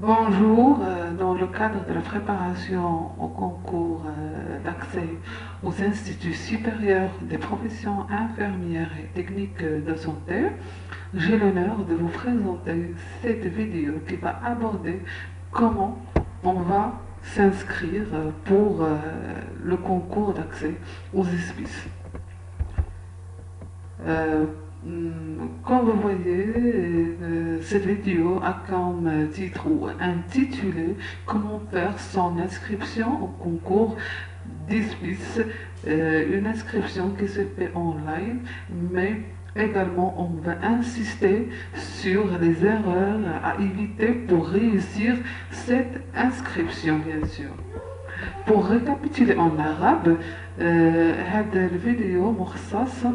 Bonjour, dans le cadre de la préparation au concours d'accès aux instituts supérieurs des professions infirmières et techniques de santé, j'ai l'honneur de vous présenter cette vidéo qui va aborder comment on va s'inscrire pour le concours d'accès aux hospices. Comme vous voyez, cette vidéo a comme titre ou intitulé Comment faire son inscription au concours d'hospice, une inscription qui se fait online, mais également on va insister sur les erreurs à éviter pour réussir cette inscription, bien sûr. Pour récapituler en arabe, هذا الفيديو مخصص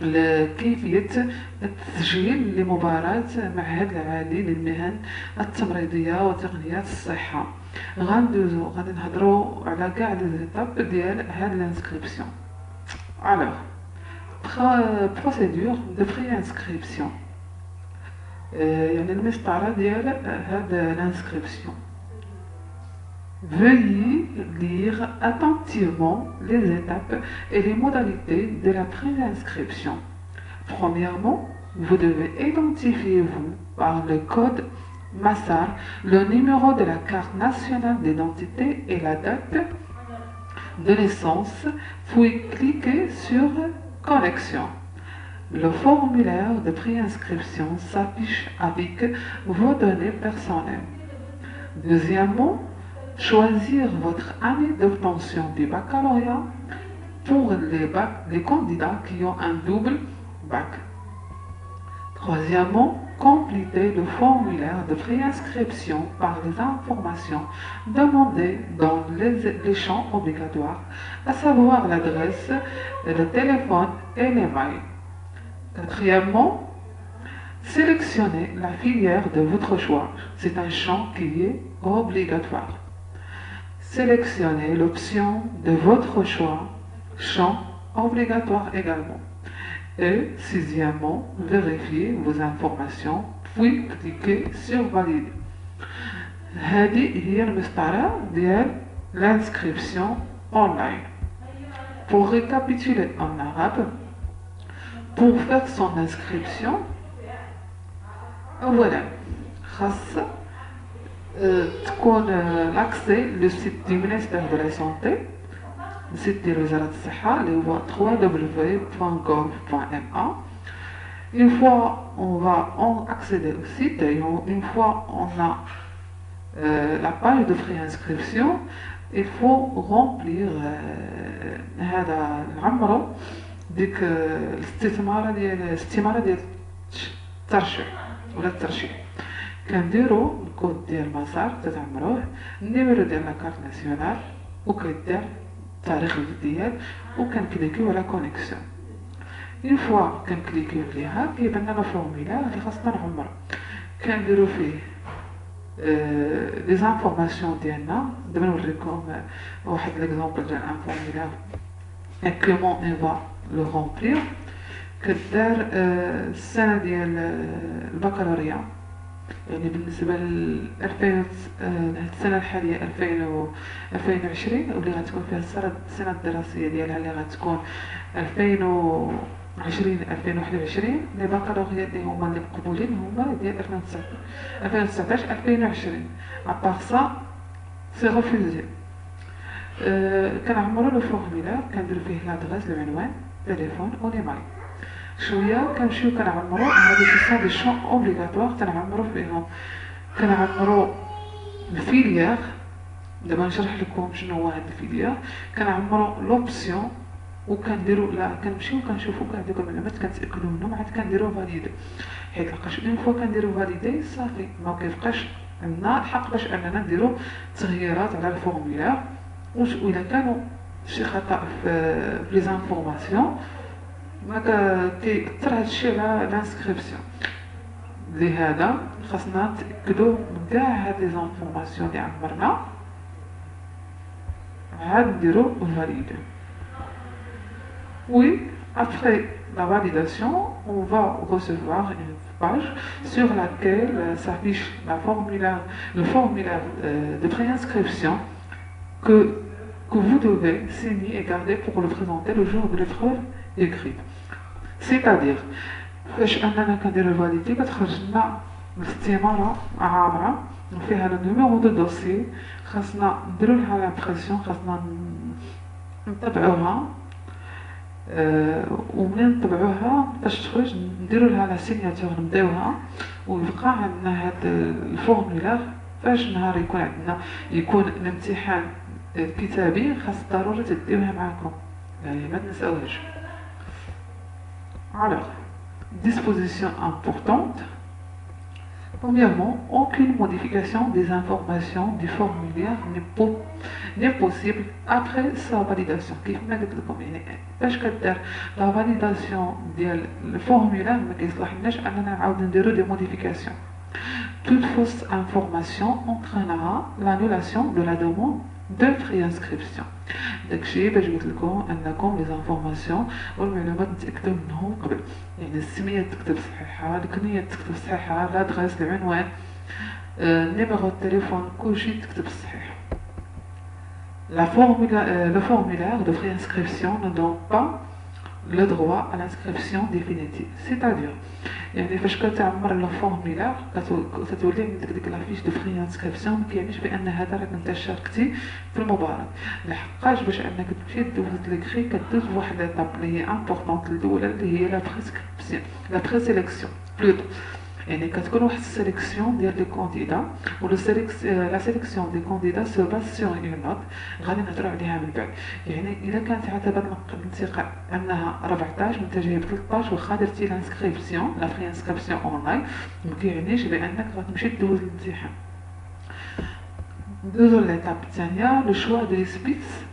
لكيفية التسجيل لمباراة معهد العالي للمهن التمريضية وتقنيات الصحة. غادي نهضروا على كاع لي زيتاب ديال هاد الانسكريبسيون. Alors, procédure de pré-inscription. يعني المسطرة ديال هاد الانسكريبسيون. Veuillez lire attentivement les étapes et les modalités de la pré-inscription. Premièrement, vous devez identifier vous par le code MASSAR, le numéro de la carte nationale d'identité et la date de naissance, puis cliquez sur Connexion. Le formulaire de pré-inscription s'affiche avec vos données personnelles. Deuxièmement, choisir votre année d'obtention du baccalauréat pour les candidats qui ont un double bac. Troisièmement, compléter le formulaire de préinscription par les informations demandées dans les champs obligatoires, à savoir l'adresse, le téléphone et les mails. Quatrièmement, sélectionnez la filière de votre choix. C'est un champ qui est obligatoire. Sélectionnez l'option de votre choix, champ obligatoire également. Et sixièmement, vérifiez vos informations, puis cliquez sur Valider. هذه هي المسطرة ديال l'inscription online. Pour récapituler en arabe, pour faire son inscription, voilà, خاص تكون l'accès le site du ministère de la santé, le site ديال وزارة الصحة اللي هو www.gov.ma. Une fois on va accéder au site, et une fois on a la page de préinscription, il faut remplir هذا نعمرو ديك الاستمارة ديال الترشيح ولا الترشيح. كنديرو الكود ديال المسار تتعمروه، النيميرو ديال لاكارت ناسيونال، وكيدير التاريخ الجديد، وكنكليكيو على كونيكسيون. اون فوا كنكليكيو عليها كيبان لنا فورميلار اللي خاصنا نعمرو، كنديرو فيه لي زانفورماسيون ديالنا. دابا نوريكم واحد ليكزومبل ديال ان فورميلار كومون اون فا لو رومبلير. كدار السنة ديال البكالوريا، يعني بالنسبة ل 2000 السنة الحالية 2020 واللي غتكون فيها السنة الدراسية ديالها اللي غتكون 2020 2021. لي باكالوريا اللي هما اللي مقبولين هما ديال 2019 2020. ابار سا سي ريفوزي. كنعمرو لو فورميلار، كنديرو فيه لادريس، العنوان، تليفون و لي مايل. شويه كنمشيو كنعمرو هادو سون دي شون اوبليغاتوار تنعمرو فيهم. كنعمرو الفيليير، دابا نشرح لكم شنو هو هاد الفيليير. كنعمرو لوبسيون وكنديرو كنمشيو كنشوفو كاع دوك المعلومات كنتاكدو منهم، عاد كنديرو فاليدي. حيت لقاش اون فوا كنديرو فاليدي صافي ما كيبقاش عندنا الحق باش اننا نديرو تغييرات على الفورميلار. وإلا كانوا شي خطأ في لي زانفورماسيون ما كيأثر هادشي على لانسكريبسيون. لهذا خاصنا نتأكدو من كاع هاد لي زانفورماسيون اللي عمرنا، عاد نديرو فاليدي. وي ابخي la validation, on va recevoir une page sur laquelle s'affiche le formulaire de préinscription que vous devez signer et garder pour le présenter le jour de l'épreuve écrite. C'est-à-dire, فاش اننا كنديرو الفاليدي كتخرج لنا الاستماره عامره وفيها لو نيميرو دو دوسي، خاصنا نديرو لها لامبرسيون، خاصنا نطبعوها، ومنين نطبعوها باش تخرج نديرو لها لا سيناتور نبداوها، ويبقى عندنا هاد الفورمولير فاش نهار يكون الامتحان الكتابي خاص ضروري تديوها معاكم، يعني ما تنساوهاش. Alors, disposition importante. Premièrement, aucune modification des informations du formulaire n'est possible après sa validation. كيف ما قلت لكم يعني باش كدار لا فاليداسيون ديال الفورمulaire ما كيصلحناش اننا نعاود نديرو دي موديفيكاسيون. Toute fausse information entraînera l'annulation de la demande de préinscription. داكشي باش قلت لكم انكم لي زانفورماسيون والمعلومات نتاكدوا منهم قبل، يعني السميه تكتب صحيحه، الكنيه تكتب صحيحه، لادريس، العنوان، نيميرو التليفون، كلشي تكتب صحيح. Le formulaire de préinscription ne donne pas le droit à l'inscription définitive. C'est-à-dire, يعني فاش كتعمر الفورمولير كتولي عندك ديك لافيش دو فري انسكريبسيون، ما كيعنيش بان هذا راك انت شاركتي في المباراه، لحقاش باش انك تمشي دوز ليكري كدوز بواحد ليطاب اللي هي امبورطونط الاولى اللي هي لا بريسكريبسيون، لا بريسيليكسيون بلوتو، يعني كتكون واحد السيليكسيون ديال لي كونديدا، و لا سيليكسيون دي كونديدا سو باس سور اون نوت غادي نهضروا عليها من بعد. يعني الا كانت عتبات الانتقاء انها 14 وانت جايب 13 واخا درتي لانسكريبسيون لا بري انسكريبسيون اونلاين، ما كيعنيش بانك غتمشي دوز الامتحان. دوزو ليتاب الثانيه، لو شوا دو سبيس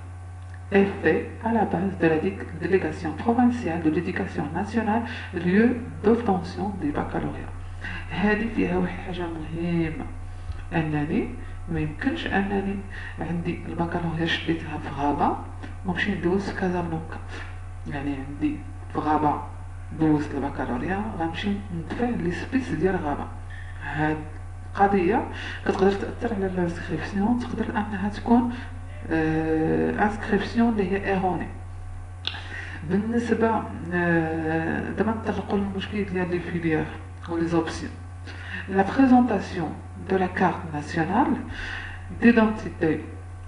est fait à la base de la délégation provinciale de l'éducation nationale, lieu d'obtention du baccalauréat. هذه فيها واحد حاجه مهمه، انني ما يمكنش انني عندي البكالوريا شديتها في غابه ونمشي ندوز في كازابلانكا، يعني عندي في غابه دوزت البكالوريا غنمشي ندفع لي سبيس ديال غابه. هاد القضيه كتقدر تاثر على الانسكريبسيون، تقدر انها تكون انسكريبسيون اللي هي ايروني. بالنسبه دابا نطرقوا للمشكل ديال لي فيليير ou les options. La présentation de la carte nationale d'identité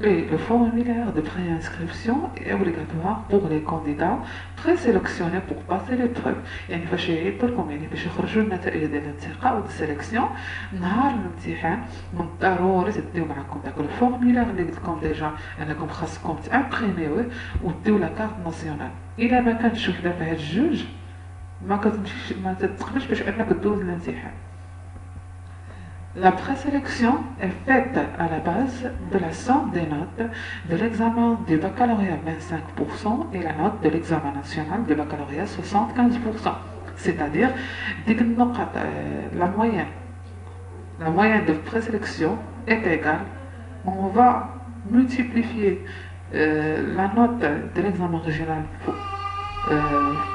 et le formulaire de préinscription est obligatoire pour les candidats présélectionnés pour passer l'épreuve. يعني فاش يعيطوا لكم، يعني فاش يخرجوا النتائج ديال الانتقاء والسيليكسيون نهار الامتحان من الضروري تديو معكم داك الفورمulaire اللي قلت لكم ديجا انكم خاصكم تامبريميوه وديو لا كارت ناسيونال. الا ما كانش وحده في هاد الجوج ما تتقبلش باش انك تدوز الامتحان. La présélection est faite à la base de la somme des notes de l'examen du baccalauréat 25% et la note de l'examen national du baccalauréat 75%. C'est-à-dire, la moyenne de présélection est égale. On va multiplier la note de l'examen régional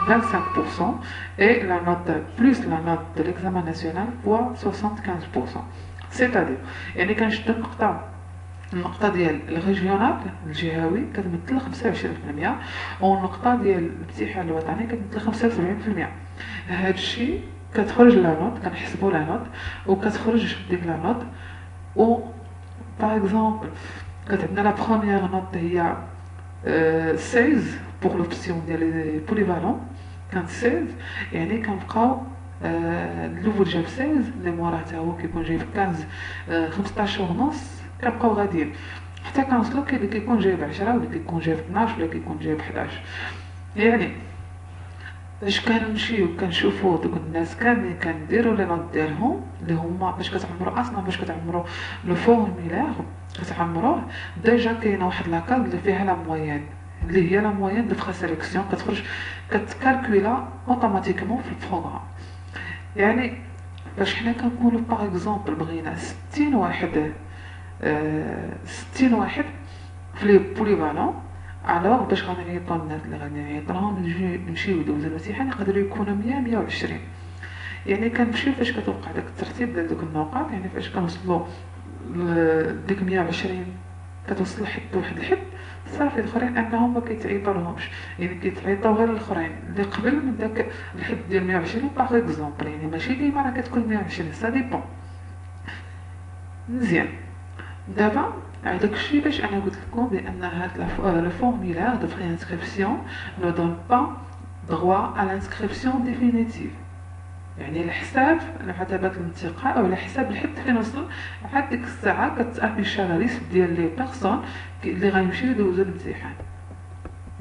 25% et la note plus la note de l'examen national fois 75%. C'est-à-dire يعني كنشد النقطة ديال الريجيونال الجهوي كتمثل 25% والنقطة ديال الامتحان الوطني كتمثل 75%. هادشي كتخرج لا نوت، كنحسبوا لا نوت وكتخرج ديك لا نوت، و باغ اكزومبل كتعطينا لا بروميير نوت هي 16 pour l'option ديال polyvalent كانت 16، يعني كنبقاو الاول جاب 16 اللي موراه حتى هو كيكون جايب 15 ونص كنبقاو غاديين حتى كنوصلو اللي كيكون جايب 10 واللي كيكون جايب 12 ولا كيكون جايب 11. يعني باش كنمشيو كنشوفو دوك الناس كاملين كنديرو لي نوت ديالهم اللي هما باش كتعمرو اصلا باش كتعمرو لو فورمولير كتعمروه ديجا كاينه واحد لاكارت اللي فيها لا موين اللي هي لا موين دو بريسيليكسيون كتخرج كتكالكولا اوتوماتيكمون في البروغرام. يعني باش حنا كنقولوا باغ اكزومبل بغينا 60 واحد في لي بوليفالون الوغ باش غنعيطو للناس اللي غادي نعيط لهم يمشيو يدوزو الامتحان يقدروا يكونوا 100 120. يعني كنمشيو فاش كتوقع داك الترتيب ديال دوك النقاط، يعني فاش كنوصلوا لديك 120 كتوصل لحد واحد الحد صافي الاخرين انهم ما كيتعيطوا لهمش، يعني كيتعيطوا غير الاخرين اللي قبل من داك الحد ديال 120 باغ اكزومبل، يعني ماشي ديما راه كتكون 120 سا ديبون. مزيان. دابا هذاك الشيء باش انا قلت لكم بان هاد لو فورمulaire دو بري انسكريبسيون نو دون با droit à l'inscription définitive، يعني الحساب على باب الانتقاء او على حساب الحد فين وصل لحد ديك الساعه كتافيشا لا ليست ديال لي بيرسون اللي غيمشيو يدوزو الامتحان.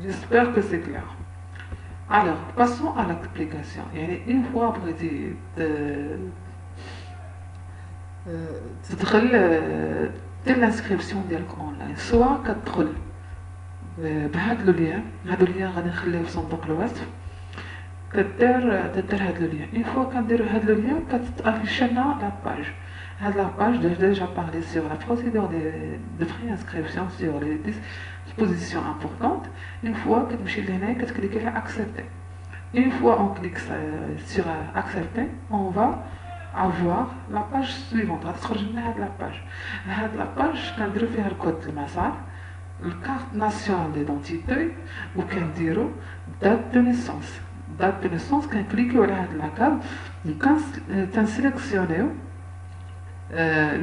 جيسبر كو سي كلير. Alors, passons à l'application. يعني une fois بغيتي تدخل دير لانسكريبسيون ديالك اونلاين، سوا كتدخل بهاد لو ليان، هادو ليان غادي نخليه في صندوق الوصف، تدير هاد لو ليان. اون فوا كنديرو هاد لو ليان كتافيش لنا لاباج. هاد لاباج ديجا بارلي سيغ لا بروسيدور دو بري انسكريبسيون سيغ لي dispositions importantes. اون فوا كتمشي لهنايا كتكليكي على اكسبتي. Une fois on clique sur accepter, on va avoir la page suivante. غتخرج لنا هاد لاباج. هاد لاباج كنديرو فيها الكود المسار، الكارت ناسيونال ديدونتيتي، وكنديرو دات دو نيسونس. دات دو نيسونس كنكليكيو على هاد لاكارت وكنسيليكسيونيو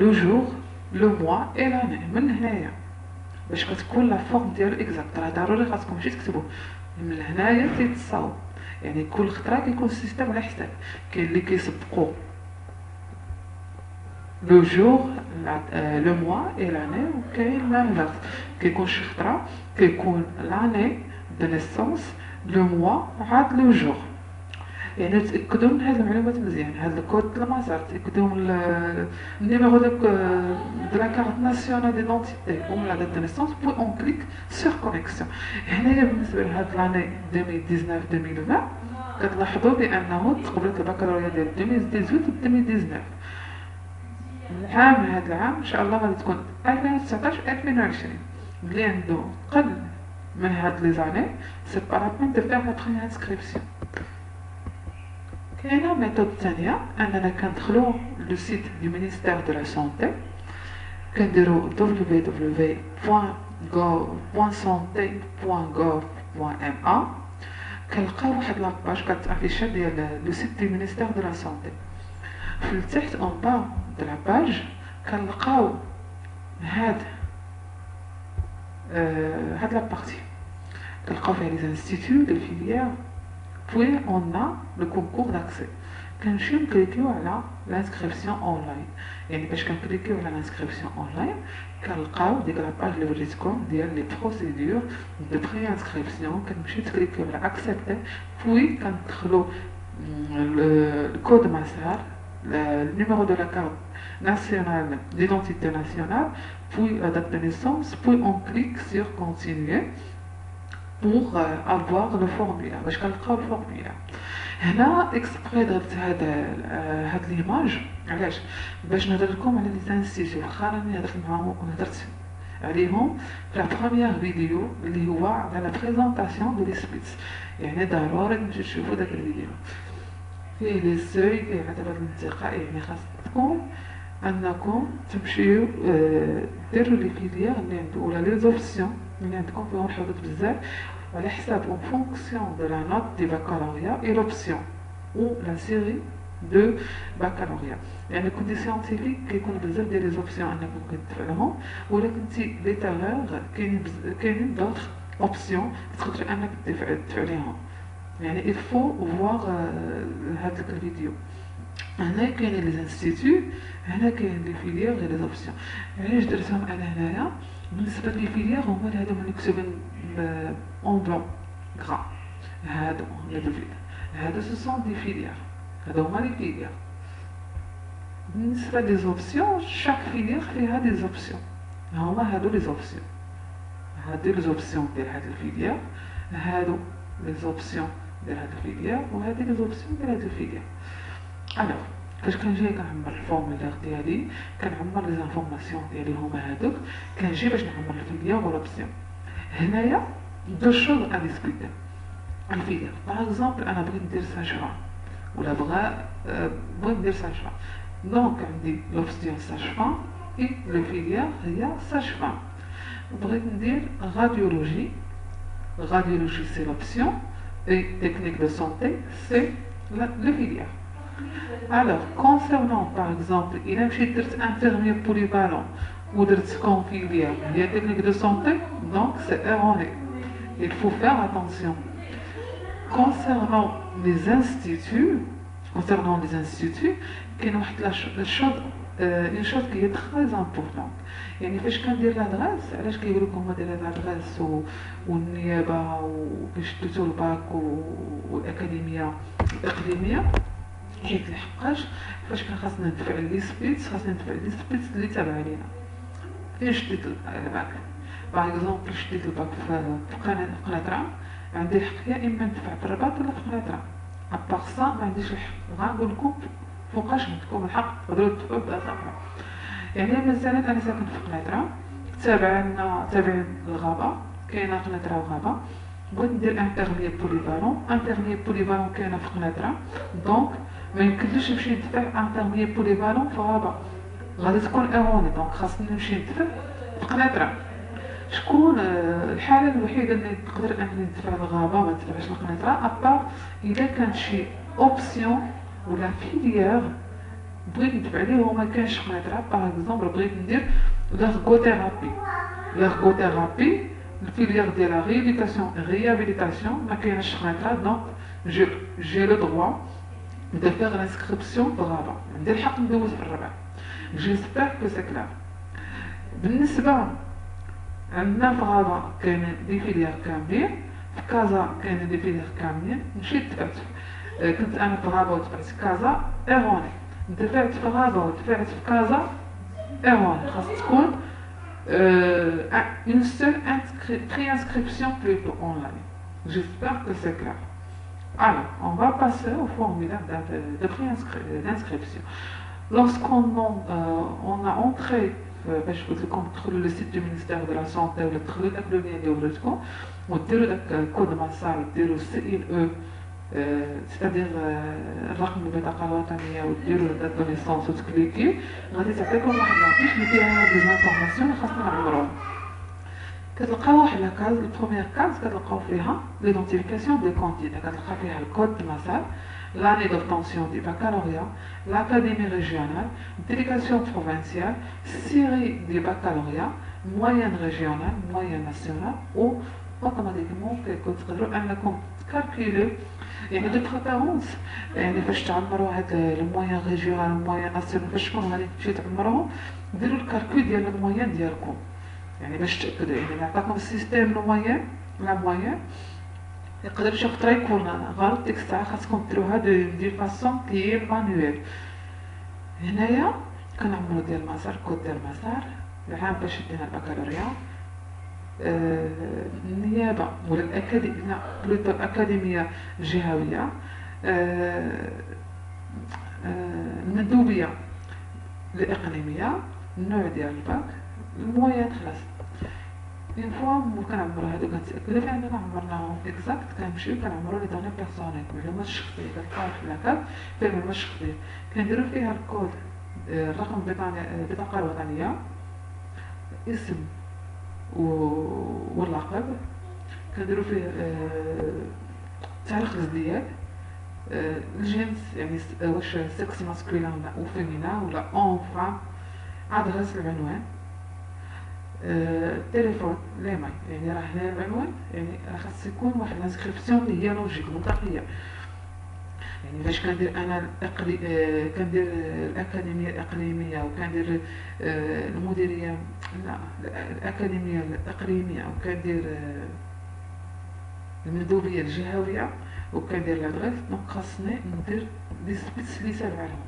لو جور لو موا اي لاني من هنايا باش كتكون لا فورم ديالو اكزاكت. راه ضروري خاصكم ماشي تكتبوا من هنايا تيتصاوب، يعني كل خطره كيكون السيستم على حساب. كاين اللي كيسبقوا لو جور لو موا اي لاني، وكاين لانفيرس كيكون شي خطره كيكون لاني دو نيسونس لو موا عاد لو جور. يعني تاكدوا من هاد المعلومات مزيان. هاد الكود المسار تاكدوا من النيميرو دو لا كارت ناسيونال ديدونتيتي ومن لا دات دو نيسونس بوي اون كليك سور كونيكسيون. هنايا بالنسبه لهاد لاني 2019 2020 كتلاحظوا بانه تقبلت البكالوريا ديال 2018 و 2019. العام هاد العام ان شاء الله غادي تكون 2019 2020. اللي عنده قل من هاد لي زاني سي با لا بين دو فير لا بريمير انسكريبسيون. كاينه ميثود ثانيه اننا كندخلو لو سيت دو مينيستير دو لا سونتي، كنديرو www.santé.gov.ma، كنلقاو واحد لاباج كتافيشا ديال لو سيت دو مينيستير دو لا سونتي. في التحت اون با دو لاباج كنلقاو هاد لابارتي كنلقاو فيها لي انستيتيو لي فيليير، puis on a le concours d'accès. كنمشيو نكليكيو على لانسكريبسيون اونلاين. يعني باش كنكليكيو على لانسكريبسيون اونلاين كنلقاو ديك لاباج اللي وريتكم ديال لي بروسيدور دو بري انسكريبسيون. كنمشيو تكليكيو على اكسبتي، puis كندخلو الكود مسار، النيميرو دو لا كارت nationale d'identité nationale, puis la date de naissance, puis on clique sur continuer pour avoir le formulaire. باش كنلقاو الفورمولير. هنا اكسبري درت هاد ليماج علاش؟ باش نهضر لكم على لي انستيتيو. واخا راني هضرت معاهم وهضرت عليهم في لا بروميير فيديو اللي هو على لا بريزونطاسيون دو لي سبيتس، يعني ضروري تمشيو تشوفوا داك الفيديو فيه لي سوي فيه عدد الانتقاء. يعني خاصكم انكم تمشيو ديروا لي فيليير اللي عندكم ولا لي زوبسيون اللي عندكم فيهم الحدود بزاف على حساب اون فونكسيون دو لا نوت دي بكالوريا اي لوبسيون او لا سيري دو بكالوريا. يعني كنتي سيانتيفيك كيكون بزاف ديال لي زوبسيون انكم كتفعلوهم، ولا كنتي ليتريور كاينين دوطخ اوبسيون تقدروا انك تفعليهم. يعني il faut voir هاد الفيديو. هنا كاينين لي انستيتيو، هنا كاين لي فيليير غير لي زوبسيون. علاش درتهم انا هنايا؟ بالنسبه لي فيليير هما اللي هادو مكتوبين اون بلون غرا، هادو هادو سو سون دي فيليير، هادو هما لي فيليير. بالنسبه لي زوبسيون شاك فيليير فيها دي زوبسيون، هما هادو لي زوبسيون، هادو لي زوبسيون ديال هاد الفيليير، هادو لي زوبسيون ديال هاد الفيليير، وهادي لي زوبسيون ديال هاد الفيليير. الوغ فاش كنجي كنعمر الفورمولير ديالي كنعمر لي زانفورماسيون ديالي هما هادوك، كنجي باش نعمر الفيليير ولوبسيون. هنايا deux choses à discuter. Par exemple, un abri de sage-femme, ou la vraie abri de sage-femme. Donc, on dit l'option sage-femme et le filière, il y a sage-femme. On pourrait dire radiologie. Radiologie, c'est l'option, et technique de santé, c'est le filière. Alors, concernant par exemple, il y a un infirmier polyvalent ou de filière, il y a technique de santé, donc c'est erroné. Il faut faire attention. Concernant les instituts, il y a une chose qui est très importante. يعني فاش كندير لادغاس علاش كيقولوا لكم دير لادغاس والنيابه وباش تدوزو الباك والاكاديميه الاقليميه حيت لحقاش فاش كان خاصنا ندفع لي سبيتس اللي تابع لينا فين شديت الباك باغ اكزومبل شديت الباك في قناطره عندي الحق يا اما ندفع في الرباط ولا في قناطره ابار سا ما عنديش الحق غنقول لكم فوقاش عندكم الحق تقدروا تدفعوا بلاصه يعني مثلا انا ساكن في قنيطره تابع الغابه كاينه قنيطره وغابه بغيت ندير انترميي بوليفالون كاينه في قنيطره دونك ما يمكنليش نمشي ندفع انترميي بوليفالون في غابه غادي تكون ايروني دونك خاصني نمشي ندفع في قنيطره شكون الحاله الوحيده اللي نقدر انني ندفع الغابه ما ندفعش القنيطره ابار اذا كانت شي اوبسيون ولا فيليير بغيت ندفع عليه وما كانش قنيطره باغ اكزومبل بغيت ندير l'ergothérapie الفيليير ديالها réhabilitation ما كايناش قنيطره دونك j'ai le droit de faire l'inscription في الغابه عندي الحق ندوز في الربع j'espère que c'est clair بالنسبه عندنا في غابه كاين دي فيليير كاملين في كازا كاين دي فيليير كاملين مشيت دفعت كنت انا في غابه ودفعت كازا ايروني دفعت في غابه ودفعت في كازا ايروني خاص تكون une seule préinscription plutôt online. J'espère que c'est clair. Alors, on va passer au formulaire d'inscription. Lorsqu'on a entré باش قلت لكم تدخلوا للسيت دو مينيستير دو لا سونتي ولا تدخلوا الاكاديميه اللي ولاتكم وديروا داك كود ماسال ديروا سي ال او سيتادير الرقم البطاقه الوطنيه وديروا دات دو نيسونس وتكليكي غادي تعطيكم واحد لافيش اللي فيها هاد ليزانفورماسيون اللي خاصنا نعمروهم كتلقاو واحد لاكاز البروميير كاز كتلقاو فيها ليدونتيفيكاسيون دي كونديدا كتلقى فيها الكود دو ماسال l'année d'obtention du baccalauréat, l'académie régionale, délégation provinciale, série du baccalauréat, moyenne régionale, moyenne nationale, ou automatiquement انكم calculer يعني de préférence يعني فاش تعمروا هاد الموين ريجيونال الموين ناسيونال فاش تكونوا غادي تمشيو تعمروهم ديروا الكالكول ديال الموين ديالكم يعني باش تاكدوا يعني نعطيكم السيستيم الموين لا موين يقدر شي خطره يكون غلط ديك الساعه خاصكم ديروها دي فاسون كي مانويل هنايا كنعملو ديال المسار كود ديال المسار العام باش دينا البكالوريا النيابه ولا الاكاديميه بلوتو الاكاديميه الجهويه المندوبيه الاقليميه النوع ديال الباك الموين خلاص اون فوا كنعمرو هادو كنتاكدو باننا عمرناهم اكزاكت كنمشيو كنعمرو لي دوني بيرسونيل المعلومات الشخصيه كتلقاو في لاكاد فيها المعلومات الشخصيه كنديرو فيها الكود الرقم البطاقه الوطنيه اسم واللقب كنديرو فيه تاريخ الازدياد الجنس يعني واش سكس ماسكولين او فيمينا ولا اون فام ادرس العنوان التليفون ليماي يعني راه هنا العنوان يعني راه خاص يكون واحد الانسكريبسيون اللي هي لوجيك منطقيه يعني فاش كندير انا كندير الاكاديميه الاقليميه وكندير المديريه لا الاكاديميه الاقليميه وكندير المندوبيه الجهويه وكندير لادغيس دونك خاصني ندير دي سبيتس اللي سابعه لهم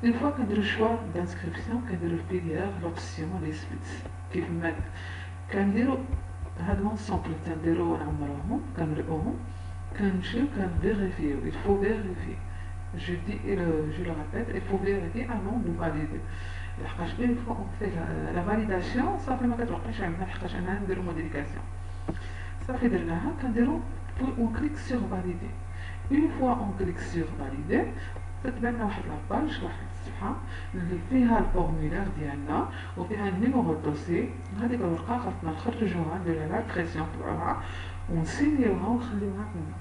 اون فوا كنديرو شوا دانسكريبسيون كنديرو الفيليير لوبسيون لي سبيتس كيف ما كنديرو هاد لونسومبل كنديرو ونعمروهم كنملؤوهم كنمشيو كنفيريفيو il faut vérifier je le répète il faut vérifier avant de valider لحقاش une fois on fait la validation صافي ما كتوقعش عندنا لحقاش انا نديرو موديفيكاسيون صافي درناها كنديرو اون كليك سور فاليدي. اون فوا اون كليك سور فاليدي تتبان لنا واحد لاباج، واحد الصفحه اللي فيها الفورمولير ديالنا وفيها النيميرو دوسي. هذيك الورقه خاصنا نخرجوها نديرو لها بريسيون تبعوها ونسينيوها ونخليوها هنا.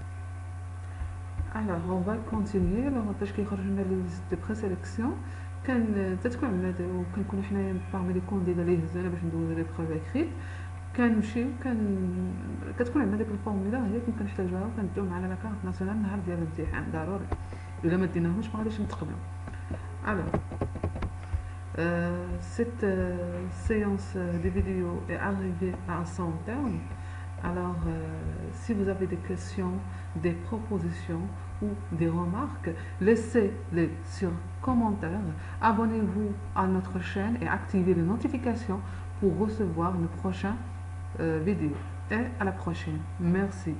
Alors, on va continuer. Alors, باش كيخرج لنا لي ليست دو بريسيليكسيون تتكون عندنا كنكونوا حنايا parmi لي كونديدا اللي هزونا باش ندوزو لي بروف اكريت. كنمشيو كتكون عندنا ديك الفورمولا هي اللي كنحتاجوها وكنديو معنا لا كارت ناسيونال نهار ديال الامتحان ضروري، الا ما ديناهمش ما غاديش نتقبلوا. Alors, cette séance de vidéo est arrivée à son terme. Alors, si vous avez des questions, des propositions ou des remarques, laissez-les sur commentaires. Abonnez-vous à notre chaîne et activez les notifications pour recevoir nos prochaines vidéos. Et à la prochaine. Merci.